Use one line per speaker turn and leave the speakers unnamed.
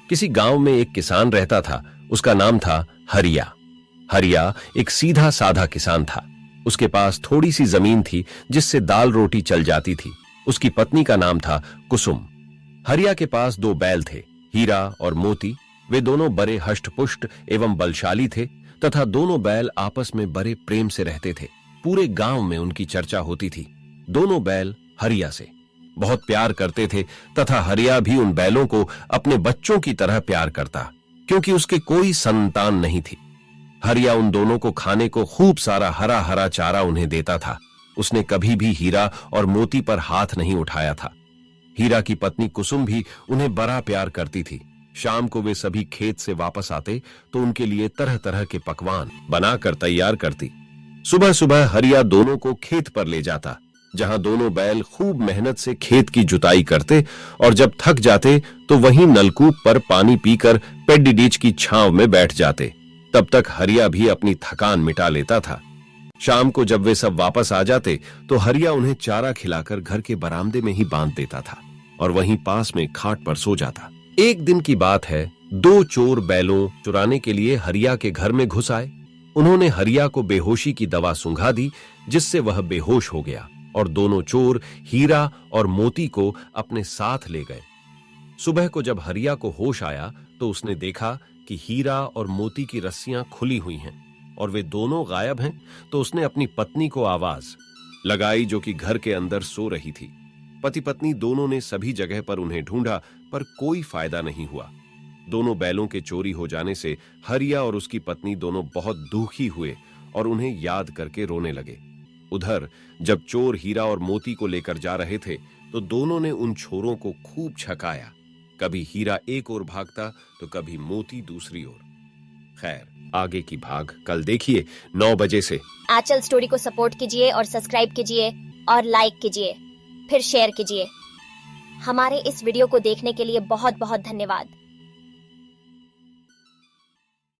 किसी गांव में एक किसान रहता था। उसका नाम था हरिया। हरिया एक सीधा साधा किसान था। उसके पास थोड़ी सी जमीन थी जिससे दाल रोटी चल जाती थी। उसकी पत्नी का नाम था कुसुम। हरिया के पास दो बैल थे, हीरा और मोती। वे दोनों बड़े हष्टपुष्ट एवं बलशाली थे तथा दोनों बैल आपस में बड़े प्रेम से रहते थे। पूरे गांव में उनकी चर्चा होती थी। दोनों बैल हरिया से बहुत प्यार करते थे तथा हरिया भी उन बैलों को अपने बच्चों की तरह प्यार करता, क्योंकि उसके कोई संतान नहीं थी। हरिया उन दोनों को खाने को खूब सारा हरा हरा चारा उन्हें देता था। उसने कभी भी हीरा और मोती पर हाथ नहीं उठाया था। हीरा की पत्नी कुसुम भी उन्हें बड़ा प्यार करती थी। शाम को वे सभी खेत से वापस आते तो उनके लिए तरह तरह के पकवान बनाकर तैयार करती। सुबह सुबह हरिया दोनों को खेत पर ले जाता, जहां दोनों बैल खूब मेहनत से खेत की जुताई करते और जब थक जाते तो वहीं नलकूप पर पानी पीकर पेड्डी डीच की छांव में बैठ जाते। तब तक हरिया भी अपनी थकान मिटा लेता था। शाम को जब वे सब वापस आ जाते तो हरिया उन्हें चारा खिलाकर घर के बरामदे में ही बांध देता था और वहीं पास में खाट पर सो जाता। एक दिन की बात है, दो चोर बैलों चुराने के लिए हरिया के घर में घुस आए। उन्होंने हरिया को बेहोशी की दवा सुंघा दी, जिससे वह बेहोश हो गया और दोनों चोर हीरा और मोती को अपने साथ ले गए। सुबह को जब हरिया को होश आया तो उसने देखा कि हीरा और मोती की रस्सियां खुली हुई हैं और वे दोनों गायब हैं। तो उसने अपनी पत्नी को आवाज लगाई, जो कि घर के अंदर सो रही थी। पति पत्नी दोनों ने सभी जगह पर उन्हें ढूंढा, पर कोई फायदा नहीं हुआ। दोनों बैलों के चोरी हो जाने से हरिया और उसकी पत्नी दोनों बहुत दुखी हुए और उन्हें याद करके रोने लगे। उधर जब चोर हीरा और मोती को लेकर जा रहे थे तो दोनों ने उन चोरों को खूब छकाया। कभी हीरा एक ओर भागता तो कभी मोती दूसरी ओर। खैर, आगे की भाग कल देखिए 9 बजे से।
आंचल स्टोरी को सपोर्ट कीजिए और सब्सक्राइब कीजिए और लाइक कीजिए, फिर शेयर कीजिए। हमारे इस वीडियो को देखने के लिए बहुत बहुत धन्यवाद।